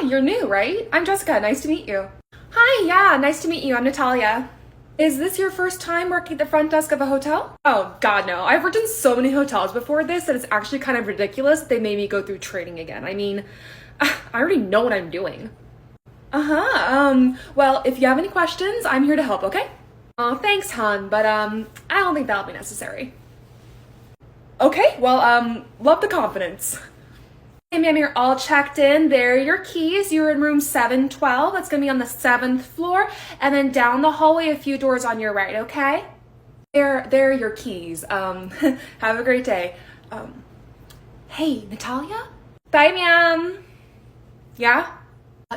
Hi, you're new, right? I'm Jessica. Nice to meet you. Hi, yeah, nice to meet you. I'm Natalia. Is this your first time working at the front desk of a hotel? Oh, God, no. I've worked in so many hotels before this that it's actually kind of ridiculous that they made me go through training again. I mean, I already know what I'm doing. Well, if you have any questions, I'm here to help, okay? Oh, thanks, hon, but, I don't think that'll be necessary. Okay, well, love the confidence. Hey, ma'am, you're all checked in. There are your keys. You're in room 712. That's gonna be on the 7th floor. And then down the hallway, a few doors on your right, okay? There are your keys. Have a great day. Hey, Natalia? Bye, ma'am. Yeah?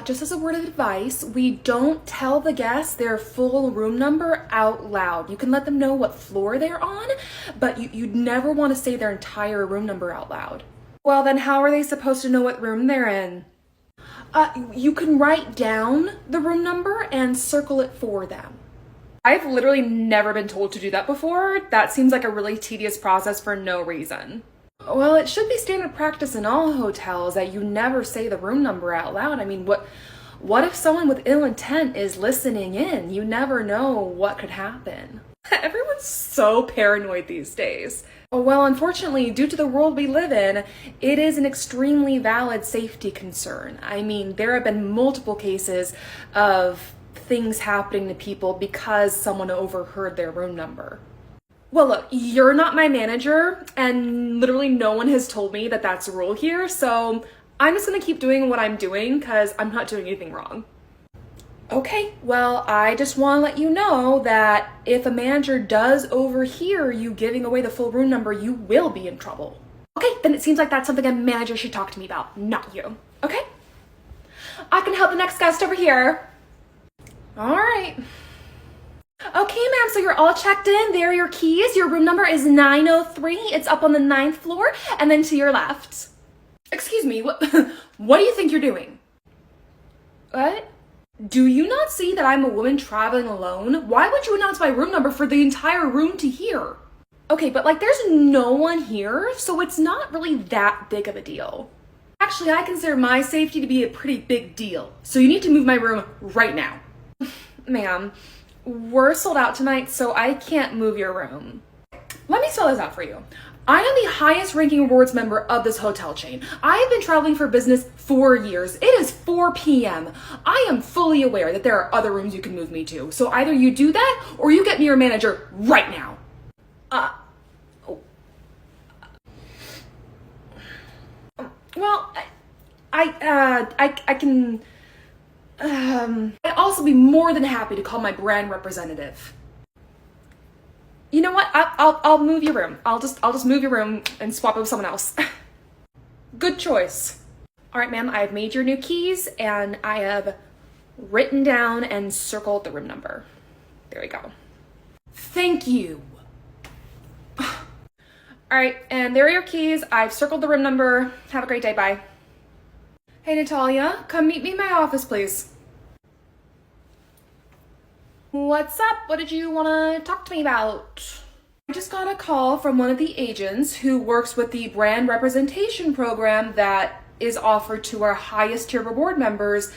Just as a word of advice, we don't tell the guests their full room number out loud. You can let them know what floor they're on, but you'd never want to say their entire room number out loud. Well, then how are they supposed to know what room they're in? You can write down the room number and circle it for them. I've literally never been told to do that before. That seems like a really tedious process for no reason. Well, it should be standard practice in all hotels that you never say the room number out loud. I mean, what if someone with ill intent is listening in? You never know what could happen. Everyone's so paranoid these days. Well, unfortunately, due to the world we live in, it is an extremely valid safety concern. I mean, there have been multiple cases of things happening to people because someone overheard their room number. Well, look, you're not my manager, and literally no one has told me that that's a rule here, so I'm just gonna keep doing what I'm doing because I'm not doing anything wrong. Okay, well, I just want to let you know that if a manager does overhear you giving away the full room number, you will be in trouble. Okay, then it seems like that's something a manager should talk to me about, not you. Okay? I can help the next guest over here. All right. Okay, ma'am, so you're all checked in. There are your keys. Your room number is 903. It's up on the 9th floor, and then to your left. Excuse me, what do you think you're doing? What? Do you not see that I'm a woman traveling alone? Why would you announce my room number for the entire room to hear? Okay, but like there's no one here, so it's not really that big of a deal. Actually, I consider my safety to be a pretty big deal, so you need to move my room right now. Ma'am, we're sold out tonight, so I can't move your room. Let me spell this out for you. I am the highest ranking rewards member of this hotel chain. I have been traveling for business for years. It is 4 p.m. I am fully aware that there are other rooms you can move me to. So either you do that or you get me your manager right now. Well, I can, I'd also be more than happy to call my brand representative. You know what? I'll move your room. I'll just move your room and swap it with someone else. Good choice. All right, ma'am, I have made your new keys and I have written down and circled the room number. There we go. Thank you. All right, and there are your keys. I've circled the room number. Have a great day. Bye. Hey, Natalia, come meet me in my office, please. What's up? What did you want to talk to me about? I just got a call from one of the agents who works with the brand representation program that is offered to our highest tier reward members,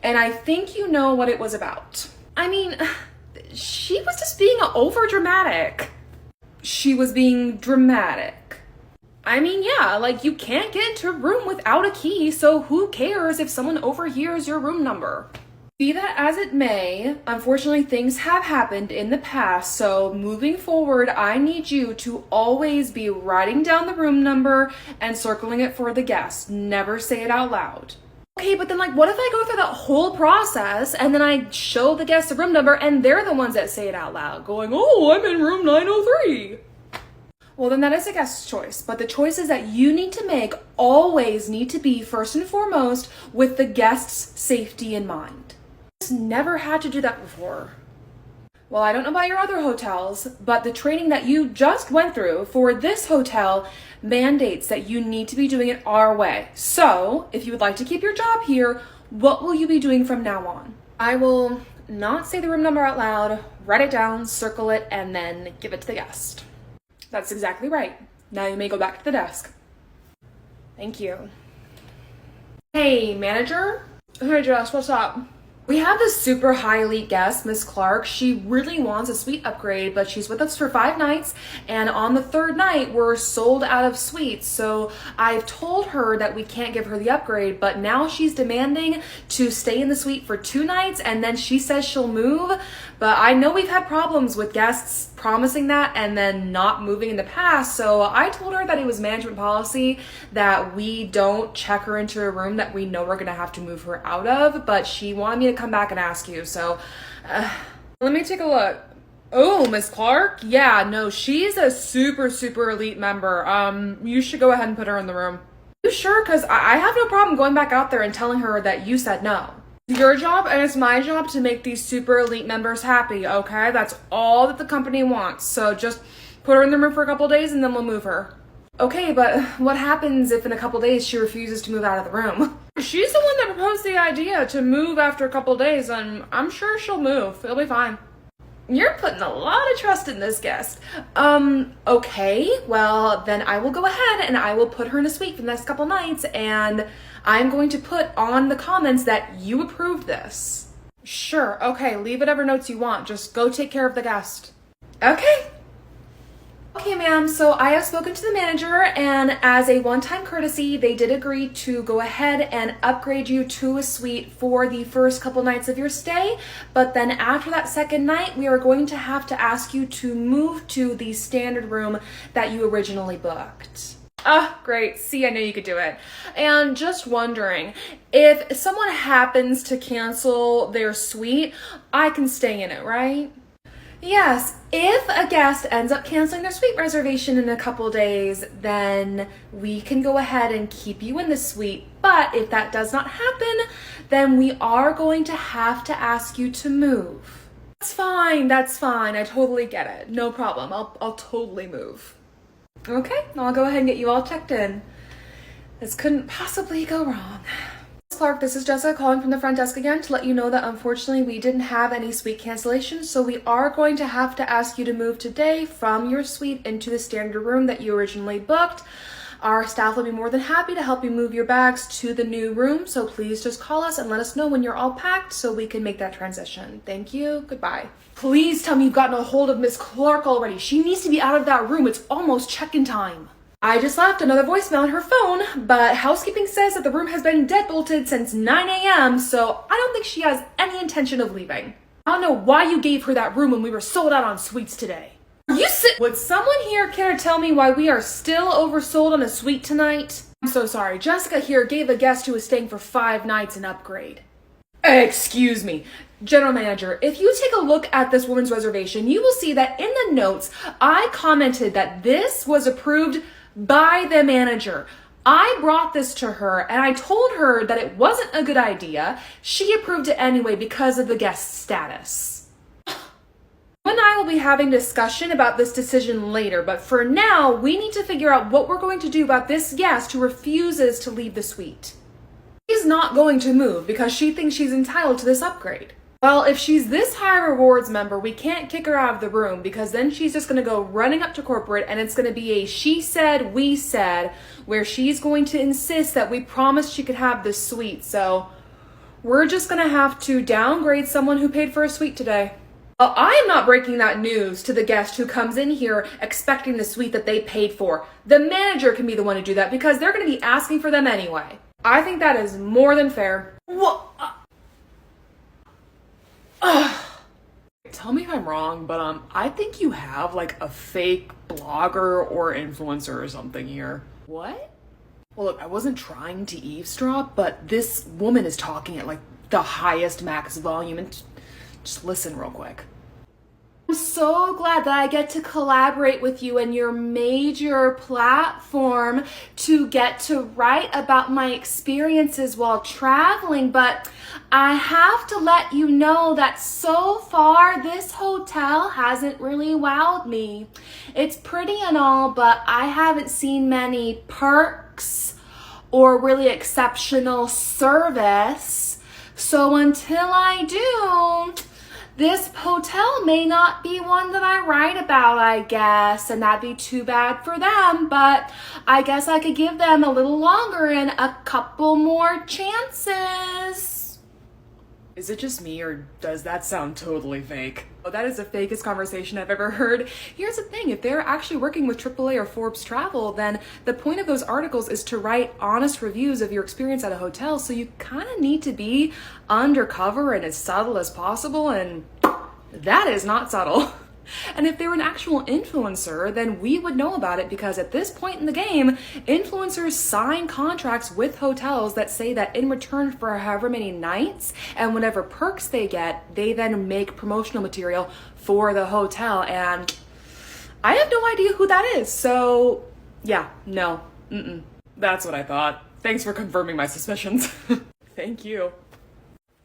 and I think you know what it was about. I mean, she was just being over dramatic. She was being dramatic. I mean, yeah, like you can't get into a room without a key, so who cares if someone overhears your room number? Be that as it may, unfortunately things have happened in the past, so moving forward, I need you to always be writing down the room number and circling it for the guests. Never say it out loud. Okay, but then like what if I go through that whole process and then I show the guests the room number and they're the ones that say it out loud, going, oh, I'm in room 903. Well, then that is a guest's choice, but the choices that you need to make always need to be first and foremost with the guest's safety in mind. Never had to do that before. Well, I don't know about your other hotels, but the training that you just went through for this hotel mandates that you need to be doing it our way. So, if you would like to keep your job here, what will you be doing from now on? I will not say the room number out loud, write it down, circle it, and then give it to the guest. That's exactly right. Now you may go back to the desk. Thank you. Hey, manager? Hey Jess, what's up? We have this super high elite guest, Miss Clark. She really wants a suite upgrade, but she's with us for 5 nights, and on the third night, we're sold out of suites. So I've told her that we can't give her the upgrade, but now she's demanding to stay in the suite for 2 nights, and then she says she'll move. But I know we've had problems with guests promising that and then not moving in the past, so I told her that it was management policy that we don't check her into a room that we know we're gonna have to move her out of, but she wanted me to come back and ask you, so let me take a look. Oh, Miss Clark? Yeah, no, she's a super elite member. You should go ahead and put her in the room. You sure? Because I have no problem going back out there and telling her that you said no. It's your job and it's my job to make these super elite members happy, okay? That's all that the company wants. So just put her in the room for a couple days and then we'll move her. Okay, but what happens if in a couple days she refuses to move out of the room? She's the one that proposed the idea to move after a couple days, and I'm sure she'll move. It'll be fine. You're putting a lot of trust in this guest. Okay, well, then I will go ahead and I will put her in a suite for the next couple nights, and I'm going to put on the comments that you approved this. Sure, okay, leave whatever notes you want. Just go take care of the guest. Okay. Okay, ma'am, so I have spoken to the manager, and as a one-time courtesy, they did agree to go ahead and upgrade you to a suite for the first couple nights of your stay, but then after that second night, we are going to have to ask you to move to the standard room that you originally booked. Ah, great. See, I knew you could do it. And just wondering, if someone happens to cancel their suite, I can stay in it, right? Yes, if a guest ends up canceling their suite reservation in a couple days, then we can go ahead and keep you in the suite. But if that does not happen, then we are going to have to ask you to move. That's fine, I totally get it. No problem, I'll totally move. Okay, I'll go ahead and get you all checked in. This couldn't possibly go wrong. Clark, this is Jessica calling from the front desk again to let you know that unfortunately we didn't have any suite cancellations, so we are going to have to ask you to move today from your suite into the standard room that you originally booked. Our staff will be more than happy to help you move your bags to the new room, so please just call us and let us know when you're all packed so we can make that transition. Thank you. Goodbye. Please tell me you've gotten a hold of Miss Clark already. She needs to be out of that room. It's almost check-in time. I just left another voicemail on her phone, but housekeeping says that the room has been deadbolted since 9 a.m., so I don't think she has any intention of leaving. I don't know why you gave her that room when we were sold out on suites today. Would someone here care to tell me why we are still oversold on a suite tonight? I'm so sorry. Jessica here gave a guest who was staying for 5 nights an upgrade. Excuse me. General Manager, if you take a look at this woman's reservation, you will see that in the notes, I commented that this was approved by the manager. I brought this to her and I told her that it wasn't a good idea. She approved it anyway because of the guest status. You and I will be having discussion about this decision later, but for now, we need to figure out what we're going to do about this guest who refuses to leave the suite. She's not going to move because she thinks she's entitled to this upgrade. Well, if she's this high rewards member, we can't kick her out of the room because then she's just going to go running up to corporate and it's going to be a she said, we said, where she's going to insist that we promised she could have this suite. So we're just going to have to downgrade someone who paid for a suite today. Well, I am not breaking that news to the guest who comes in here expecting the suite that they paid for. The manager can be the one to do that because they're going to be asking for them anyway. I think that is more than fair. What? Tell me if I'm wrong, but I think you have like a fake blogger or influencer or something here. What? Well, look, I wasn't trying to eavesdrop, but this woman is talking at like the highest max volume, and just listen real quick. I'm so glad that I get to collaborate with you and your major platform to get to write about my experiences while traveling, but I have to let you know that so far this hotel hasn't really wowed me. It's pretty and all, but I haven't seen many perks or really exceptional service. So until I do, this hotel may not be one that I write about, I guess, and that'd be too bad for them, but I guess I could give them a little longer and a couple more chances. Is it just me, or does that sound totally fake? Oh, that is the fakest conversation I've ever heard. Here's the thing, if they're actually working with AAA or Forbes Travel, then the point of those articles is to write honest reviews of your experience at a hotel, so you kind of need to be undercover and as subtle as possible, and that is not subtle. And if they were an actual influencer, then we would know about it, because at this point in the game, influencers sign contracts with hotels that say that in return for however many nights and whatever perks they get, they then make promotional material for the hotel. And I have no idea who that is. So yeah, no, that's what I thought. Thanks for confirming my suspicions. Thank you.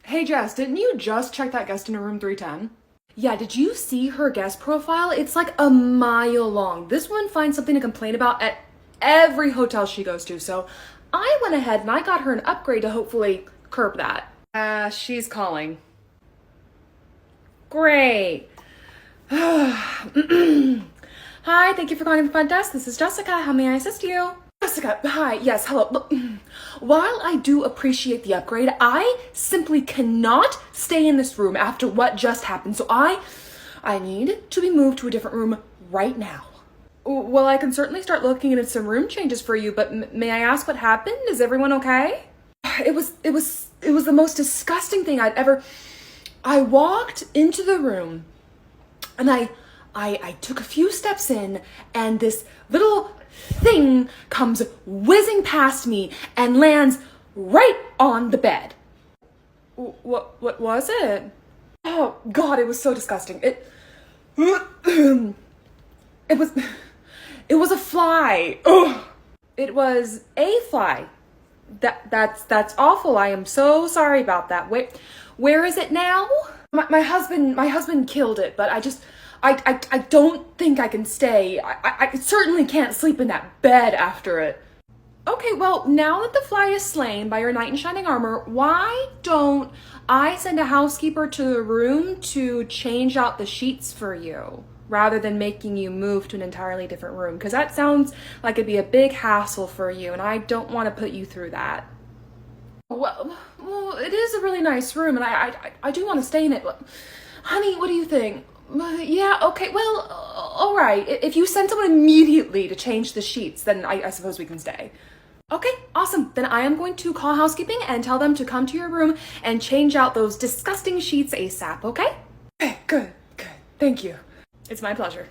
Hey Jess, didn't you just check that guest in room 310? Yeah, did you see her guest profile? It's like a mile long. This woman finds something to complain about at every hotel she goes to, so I went ahead and I got her an upgrade to hopefully curb that. She's calling. Great. Hi, thank you for calling the front desk. This is Jessica. How may I assist you? Jessica, hi, yes, hello. Look, while I do appreciate the upgrade, I simply cannot stay in this room after what just happened, so I need to be moved to a different room right now. Well, I can certainly start looking into some room changes for you, but may I ask what happened? Is everyone okay? It was the most disgusting thing I'd ever... I walked into the room, and I took a few steps in, and this little thing comes whizzing past me and lands right on the bed. What was it? Oh God, it was so disgusting. It was a fly. Ugh. It was a fly. That's awful. I am so sorry about that. Where is it now? My husband killed it, but I don't think I can stay. I certainly can't sleep in that bed after it. Okay, well, now that the fly is slain by your knight in shining armor, why don't I send a housekeeper to the room to change out the sheets for you, rather than making you move to an entirely different room? Because that sounds like it'd be a big hassle for you, and I don't want to put you through that. Well, it is a really nice room, and I do want to stay in it. Honey, what do you think? Yeah, okay, well, all right. If you send someone immediately to change the sheets, then I suppose we can stay. Okay, awesome. Then I am going to call housekeeping and tell them to come to your room and change out those disgusting sheets ASAP, okay? Okay, good. Thank you. It's my pleasure.